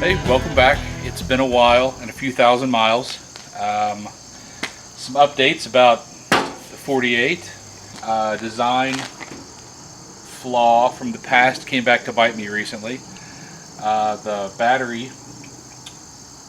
Hey, welcome back. It's been a while and a few thousand miles. Some updates about the 48. Design flaw from the past came back to bite me recently. The battery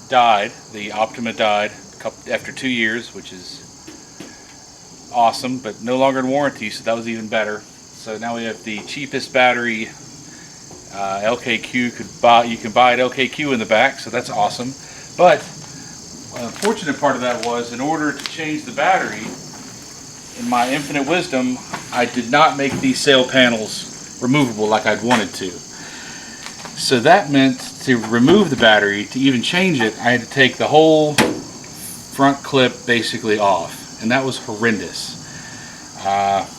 died. The Optima died after 2 years, which is awesome, but no longer in warranty, so that was even better. So now we have the cheapest battery LKQ you can buy at LKQ in the back, so that's awesome. But the unfortunate part of that was, in order to change the battery, in my infinite wisdom, I did not make these sail panels removable like I'd wanted to. So that meant to remove the battery, to even change it, I had to take the whole front clip basically off, and that was horrendous. That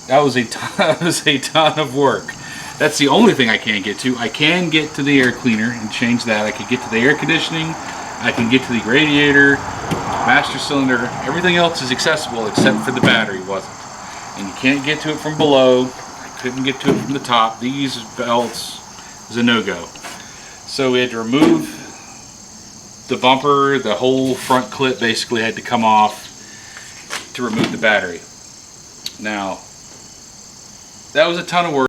was a ton of work. That's the only thing I can't get to. I can get to the air cleaner and change that. I can get to the air conditioning. I can get to the radiator, master cylinder. Everything else is accessible except for the battery wasn't. And you can't get to it from below. I couldn't get to it from the top. These belts was a no-go. So we had to remove the bumper. The whole front clip basically had to come off to remove the battery. Now, that was a ton of work.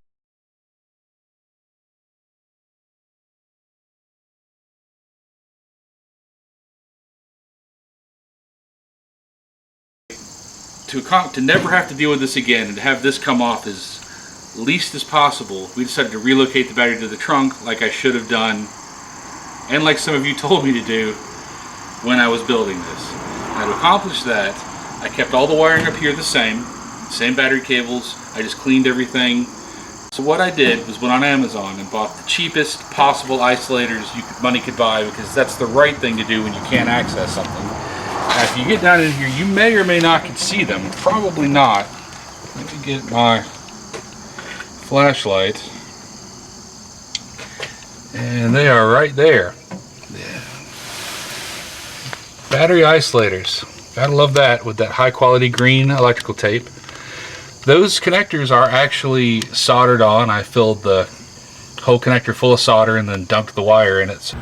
To never have to deal with this again and to have this come off as least as possible, we decided to relocate the battery to the trunk, like I should have done, and like some of you told me to do when I was building this. Now, to accomplish that, I kept all the wiring up here the same battery cables. I just cleaned everything. So what I did was went on Amazon and bought the cheapest possible isolators money could buy, because that's the right thing to do when you can't access something. Now, if you get down in here, you may or may not can see them. Probably not. Let me get my flashlight. And they are right there. Yeah. Battery isolators. Gotta love that, with that high quality green electrical tape. Those connectors are actually soldered on. I filled the whole connector full of solder and then dumped the wire in it.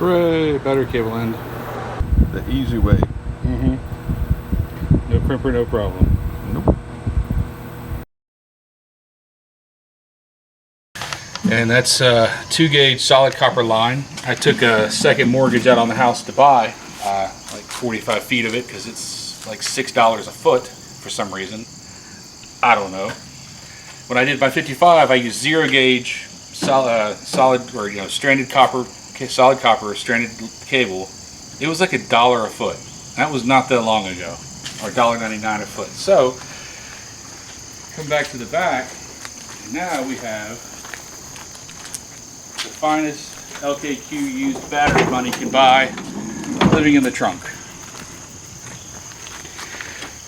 Hooray, battery cable end. The easy way. No crimper, no problem. Nope. And that's a 2-gauge solid copper line. I took a second mortgage out on the house to buy like 45 feet of it, because it's like $6 a foot for some reason. I don't know. When I did my 55, I used 0-gauge solid or stranded copper. Solid copper stranded cable. It was like $1 a foot. That was not that long ago, or $1.99 a foot. So come back to the back, and now we have the finest LKQ used battery money can buy, living in the trunk,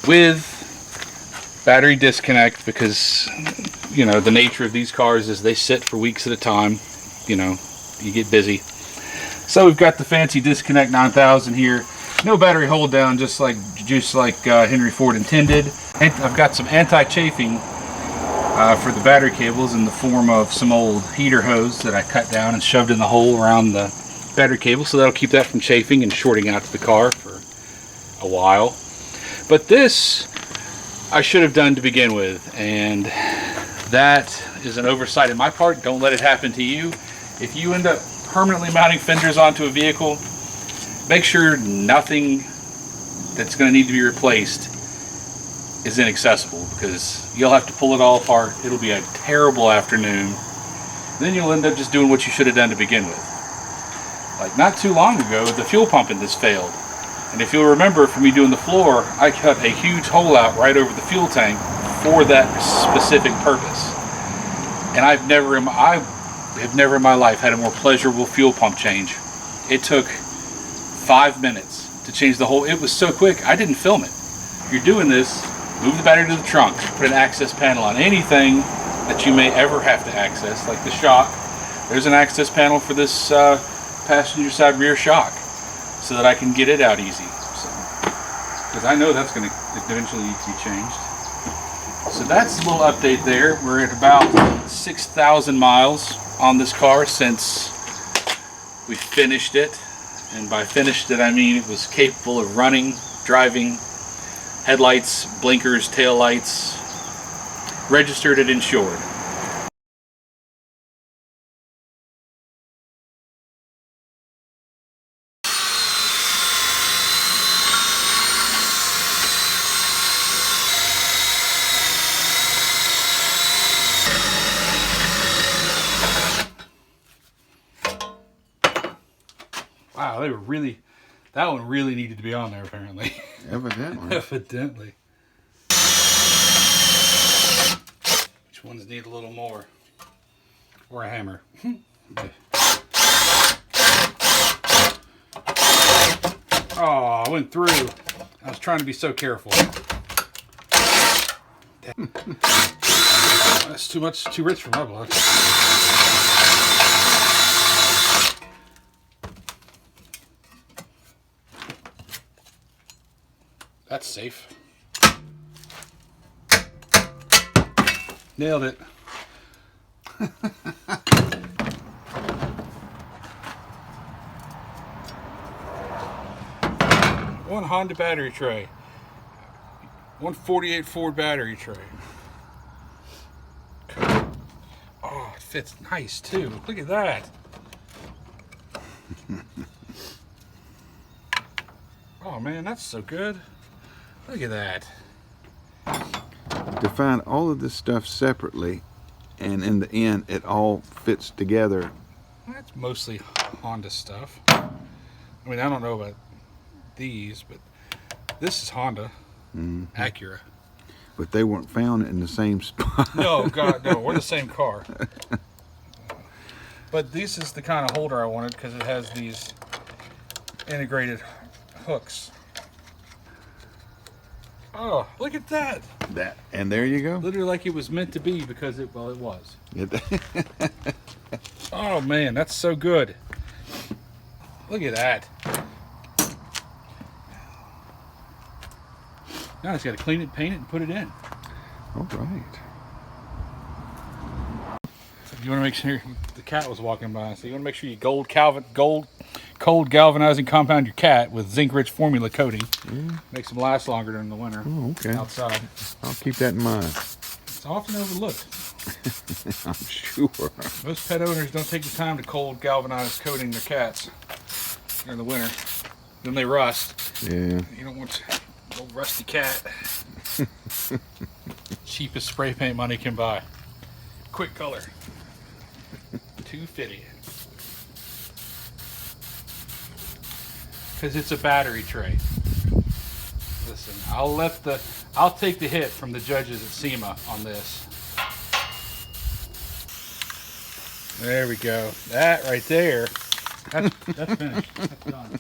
with battery disconnect, because the nature of these cars is they sit for weeks at a time. You get busy. So we've got the fancy disconnect 9000 here. No battery hold down, just like Henry Ford intended. And I've got some anti-chafing for the battery cables in the form of some old heater hose that I cut down and shoved in the hole around the battery cable, so that'll keep that from chafing and shorting out to the car for a while. But this I should have done to begin with, and that is an oversight on my part. Don't let it happen to you. If you end up permanently mounting fenders onto a vehicle, make sure nothing that's going to need to be replaced is inaccessible, because you'll have to pull it all apart. It'll be a terrible afternoon. Then you'll end up just doing what you should have done to begin with. Like not too long ago, the fuel pump in this failed. And if you'll remember from me doing the floor, I cut a huge hole out right over the fuel tank for that specific purpose. And I have never in my life had a more pleasurable fuel pump change. It took 5 minutes to change the whole. It was so quick, I didn't film it. If you're doing this, move the battery to the trunk, put an access panel on anything that you may ever have to access, like the shock. There's an access panel for this passenger side rear shock, so that I can get it out easy. Because I know that's going to eventually need to be changed. So that's a little update there. We're at about 6,000 miles on this car since we finished it. And by finished it, I mean it was capable of running, driving, headlights, blinkers, tail lights, registered and insured. Wow, they were really, that one really needed to be on there apparently. Evidently. Evidently. Which ones need a little more? Or a hammer. Oh, I went through. I was trying to be so careful. That's too much, too rich for my blood. That's safe. Nailed it. One Honda battery tray. 148 Ford battery tray. Oh, it fits nice too. Look at that. Oh man, that's so good. Look at that. To find all of this stuff separately, and in the end, it all fits together. That's mostly Honda stuff. I mean, I don't know about these, but this is Honda. Acura. But they weren't found in the same spot. No, God, no. We're the same car. But this is the kind of holder I wanted because it has these integrated hooks. Oh, look at that. And there you go. Literally like it was meant to be because it was. Oh man, that's so good. Look at that. Now I just got to clean it, paint it, and put it in. All right. So you want to make sure the cat was walking by. So you want to make sure you cold galvanizing compound your cat with zinc-rich formula coating. Makes them last longer during the winter. Oh, okay. Outside. I'll keep that in mind. It's often overlooked. I'm sure. Most pet owners don't take the time to cold galvanize coating their cats during the winter. Then they rust. Yeah. You don't want an old rusty cat. Cheapest spray paint money can buy. Quick color. $2.50. Because it's a battery tray. Listen, I'll take the hit from the judges at SEMA on this. There we go. That right there. That's finished. That's done.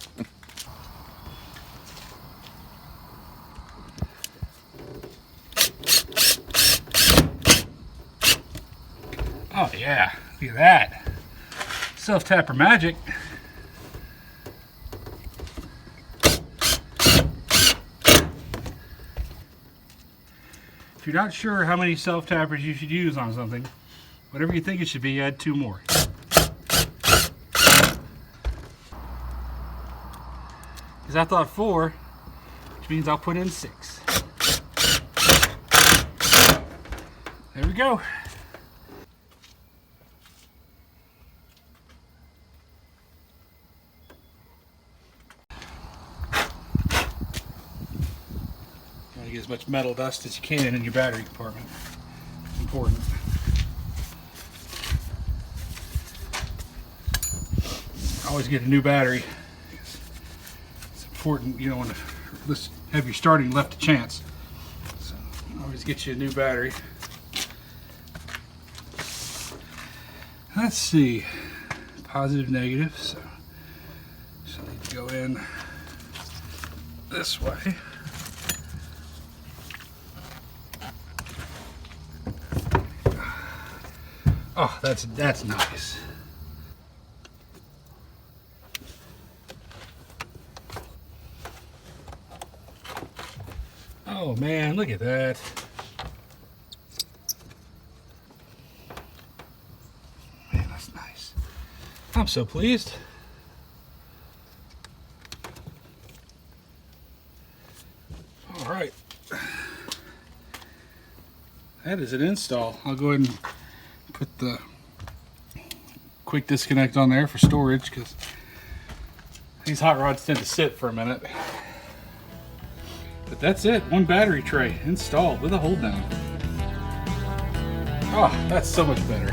Oh yeah, look at that. Self-tapper magic. If you're not sure how many self-tappers you should use on something, whatever you think it should be, add 2 more. Because I thought 4, which means I'll put in 6. There we go. Get as much metal dust as you can in your battery compartment. It's important. Always get a new battery. It's important. You don't want to have your starting left a chance. So always get you a new battery. Let's see, positive, negative. So I need to go in this way. Oh, that's nice. Oh man, look at that. Man, that's nice. I'm so pleased. All right. That is an install. I'll go ahead and put the quick disconnect on there for storage, because these hot rods tend to sit for a minute. But that's it, one battery tray installed with a hold down. Oh, that's so much better.